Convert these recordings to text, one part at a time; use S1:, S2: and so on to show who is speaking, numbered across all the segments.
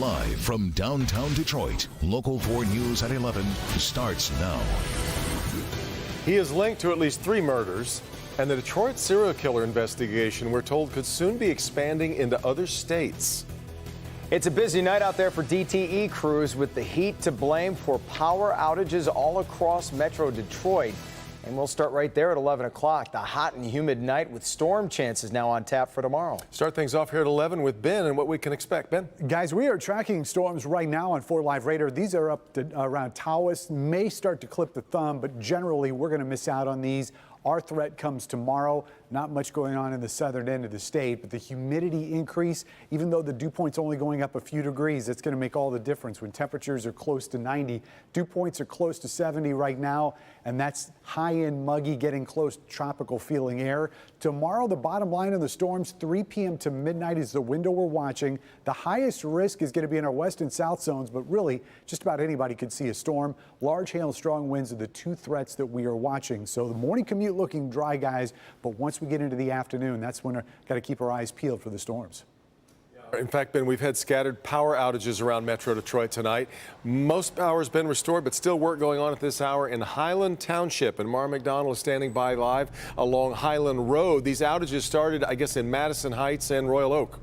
S1: Live from downtown Detroit, Local 4 News at 11 starts now.
S2: He is linked to at least 3 murders, and the Detroit serial killer investigation, we're told, could soon be expanding into other states.
S3: It's a busy night out there for DTE crews with the heat to blame for power outages all across Metro Detroit. And we'll start right there at 11 o'clock. The hot and humid night with storm chances now on tap for tomorrow.
S2: Start things off here at 11 with Ben and what we can expect. Ben?
S4: Guys, we are tracking storms right now on 4 Live Radar. These are up to around Tawas, may start to clip the thumb, but generally we're going to miss out on these. Our threat comes tomorrow. Not much going on in the southern end of the state, but the humidity increase, even though the dew point's only going up a few degrees, it's going to make all the difference when temperatures are close to 90. Dew points are close to 70 right now, and that's high-end muggy, getting close to tropical feeling air. Tomorrow, the bottom line of the storms, 3 p.m. to midnight is the window we're watching. The highest risk is going to be in our west and south zones, but really just about anybody could see a storm. Large hail, strong winds are the 2 threats that we are watching. So the morning commute looking dry, guys, but once we get into the afternoon, that's when we've got to keep our eyes peeled for the storms.
S2: In fact, Ben, we've had scattered power outages around Metro Detroit tonight. Most power has been restored, but still work going on at this hour in Highland Township. And Mara McDonald is standing by live along Highland Road. These outages started, I guess, in Madison Heights and Royal Oak.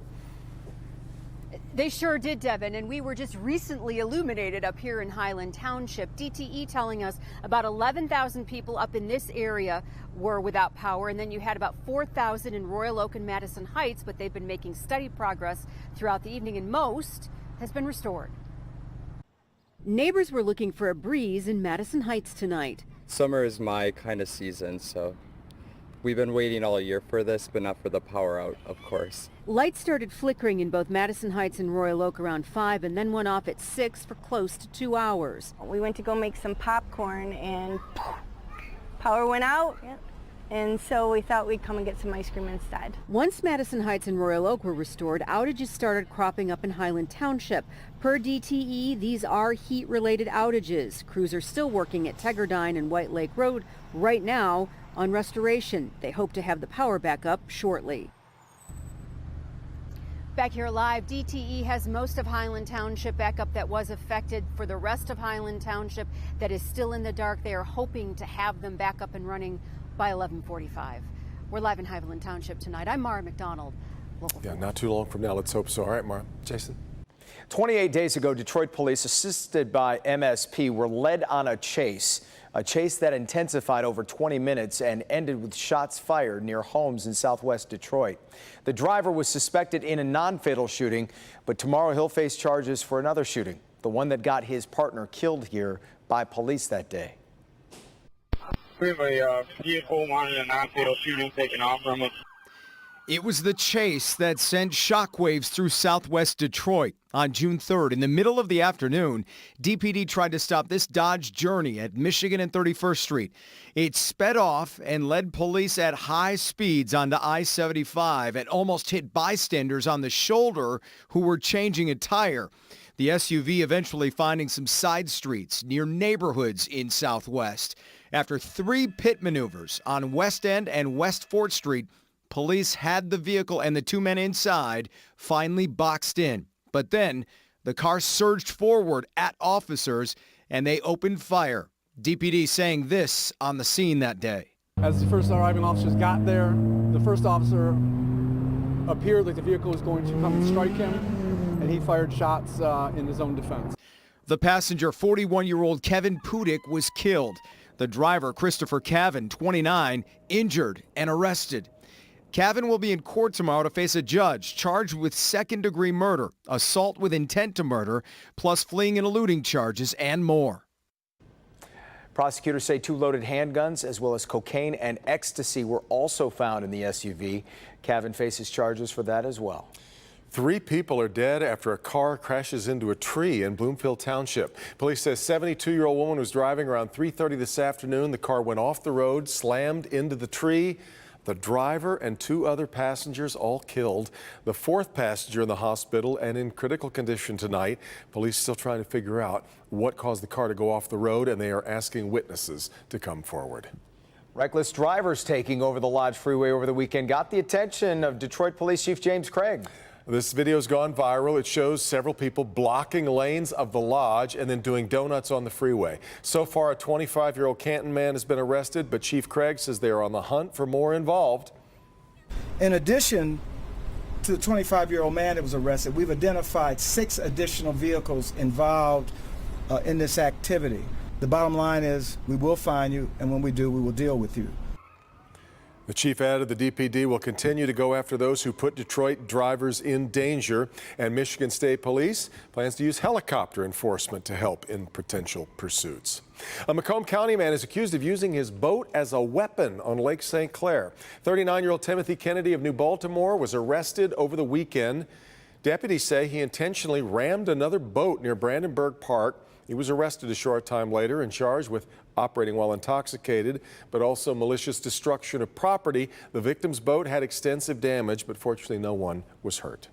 S5: They sure did, Devin, and we were just recently illuminated up here in Highland Township. DTE telling us about 11,000 people up in this area were without power, and then you had about 4,000 in Royal Oak and Madison Heights, but they've been making steady progress throughout the evening, and most has been restored. Neighbors were looking for a breeze in Madison Heights tonight.
S6: Summer is my kind of season, so we've been waiting all year for this, but not for the power out, of course.
S5: Lights started flickering in both Madison Heights and Royal Oak around 5 and then went off at 6 for close to 2 hours.
S7: We went to go make some popcorn and power went out. Yep. And so we thought we'd come and get some ice cream instead.
S5: Once Madison Heights and Royal Oak were restored, outages started cropping up in Highland Township. Per DTE, these are heat-related outages. Crews are still working at Teggerdine and White Lake Road right now on restoration. They hope to have the power back up shortly. Back here live, DTE has most of Highland Township back up that was affected. For the rest of Highland Township that is still in the dark, they are hoping to have them back up and running by 11:45. We're live in Highland Township tonight. I'm Mara McDonald.
S2: Yeah, not too long from now. Let's hope so. All right, Mara. Jason.
S3: 28 days ago, Detroit police, assisted by MSP, were led on a chase that intensified over 20 minutes and ended with shots fired near homes in southwest Detroit. The driver was suspected in a non-fatal shooting, but tomorrow he'll face charges for another shooting, the one that got his partner killed here by police that day.
S8: We have a vehicle wanted a non-fatal shooting taken off from us.
S9: It was the chase that sent shockwaves through southwest Detroit. On June 3rd, in the middle of the afternoon, DPD tried to stop this Dodge Journey at Michigan and 31st Street. It sped off and led police at high speeds onto I-75 and almost hit bystanders on the shoulder who were changing a tire. The SUV eventually finding some side streets near neighborhoods in Southwest. After 3 pit maneuvers on West End and West 4th Street, police had the vehicle and the 2 men inside finally boxed in. But then the car surged forward at officers and they opened fire. DPD saying this on the scene that day.
S10: As the first arriving officers got there, the first officer appeared like the vehicle was going to come and strike him, and he fired shots in his own defense.
S9: The passenger, 41-year-old Kevin Pudick, was killed. The driver, Christopher Cavan, 29, injured and arrested. Cavan will be in court tomorrow to face a judge charged with second-degree murder, assault with intent to murder, plus fleeing and eluding charges and more.
S3: Prosecutors say 2 loaded handguns as well as cocaine and ecstasy were also found in the SUV. Cavan faces charges for that as well.
S2: 3 people are dead after a car crashes into a tree in Bloomfield Township. Police say a 72-year-old woman was driving around 3:30 this afternoon. The car went off the road, slammed into the tree. The driver and 2 other passengers all killed. The 4th passenger in the hospital and in critical condition tonight. Police still trying to figure out what caused the car to go off the road, and they are asking witnesses to come forward.
S3: Reckless drivers taking over the Lodge Freeway over the weekend got the attention of Detroit Police Chief James Craig.
S2: This video's gone viral. It shows several people blocking lanes of the lodge and then doing donuts on the freeway. So far, a 25-year-old Canton man has been arrested, but Chief Craig says they are on the hunt for more involved.
S11: In addition to the 25-year-old man that was arrested, we've identified 6 additional vehicles involved in this activity. The bottom line is we will find you, and when we do, we will deal with you.
S2: The chief added the DPD will continue to go after those who put Detroit drivers in danger, and Michigan State Police plans to use helicopter enforcement to help in potential pursuits. A Macomb County man is accused of using his boat as a weapon on Lake St. Clair. 39-year-old Timothy Kennedy of New Baltimore was arrested over the weekend. Deputies say he intentionally rammed another boat near Brandenburg Park. He was arrested a short time later and charged with operating while intoxicated, but also malicious destruction of property. The victim's boat had extensive damage, but fortunately no one was hurt.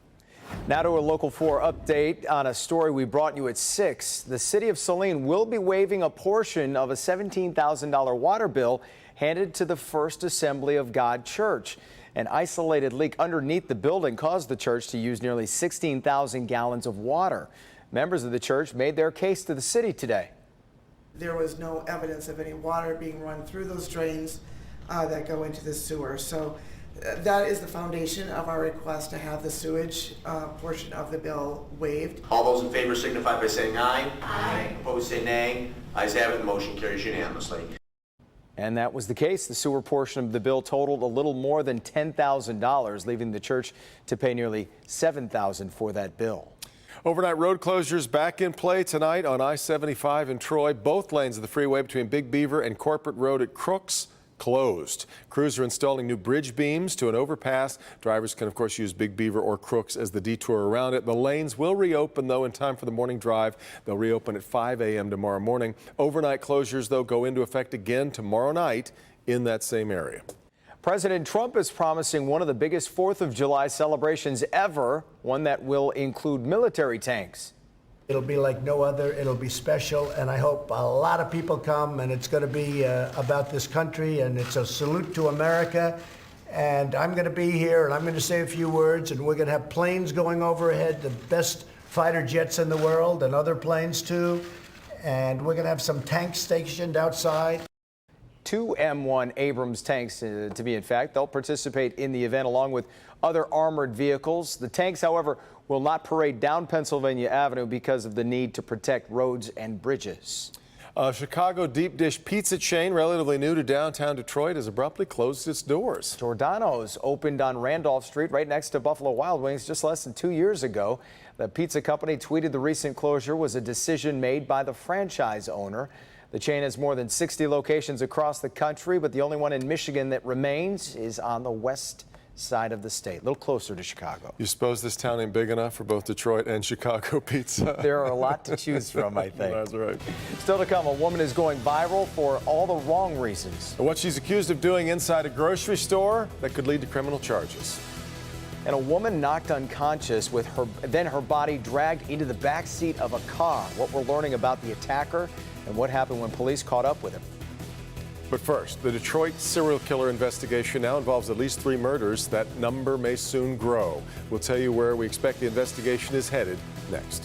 S3: Now to a Local 4 update on a story we brought you at 6. The city of Saline will be waiving a portion of a $17,000 water bill handed to the First Assembly of God Church. An isolated leak underneath the building caused the church to use nearly 16,000 gallons of water. Members of the church made their case to the city today.
S12: There was no evidence of any water being run through those drains that go into the sewer. So that is the foundation of our request to have the sewage portion of the bill waived.
S13: All those in favor signify by saying aye. Aye. Opposed say nay. Ayes have it. The motion carries unanimously.
S3: And that was the case. The sewer portion of the bill totaled a little more than $10,000, leaving the church to pay nearly $7,000 for that bill.
S2: Overnight road closures back in play tonight on I-75 in Troy. Both lanes of the freeway between Big Beaver and Corporate Road at Crooks closed. Crews are installing new bridge beams to an overpass. Drivers can, of course, use Big Beaver or Crooks as the detour around it. The lanes will reopen, though, in time for the morning drive. They'll reopen at 5 a.m. tomorrow morning. Overnight closures, though, go into effect again tomorrow night in that same area.
S3: President Trump is promising one of the biggest 4th of July celebrations ever, one that will include military tanks.
S14: It'll be like no other. It'll be special, and I hope a lot of people come, and it's going to be about this country, and it's a salute to America. And I'm going to be here, and I'm going to say a few words, and we're going to have planes going overhead, the best fighter jets in the world, and other planes too. And we're going to have some tanks stationed outside.
S3: 2 M1 Abrams tanks, to be in fact. They'll participate in the event along with other armored vehicles. The tanks, however, will not parade down Pennsylvania Avenue because of the need to protect roads and bridges.
S2: A Chicago deep dish pizza chain relatively new to downtown Detroit has abruptly closed its doors.
S3: Giordano's opened on Randolph Street right next to Buffalo Wild Wings just less than 2 years ago. The pizza company tweeted the recent closure was a decision made by the franchise owner. The chain has more than 60 locations across the country, but the only one in Michigan that remains is on the west side of the state, a little closer to Chicago.
S2: You suppose this town ain't big enough for both Detroit and Chicago pizza?
S3: There are a lot to choose from, I think.
S2: That's right.
S3: Still to come, a woman is going viral for all the wrong reasons.
S2: What she's accused of doing inside a grocery store that could lead to criminal charges.
S3: And a woman knocked unconscious with her body dragged into the back seat of a car. What we're learning about the attacker and what happened when police caught up with him.
S2: But first, the Detroit serial killer investigation now involves at least 3 murders. That number may soon grow. We'll tell you where we expect the investigation is headed next.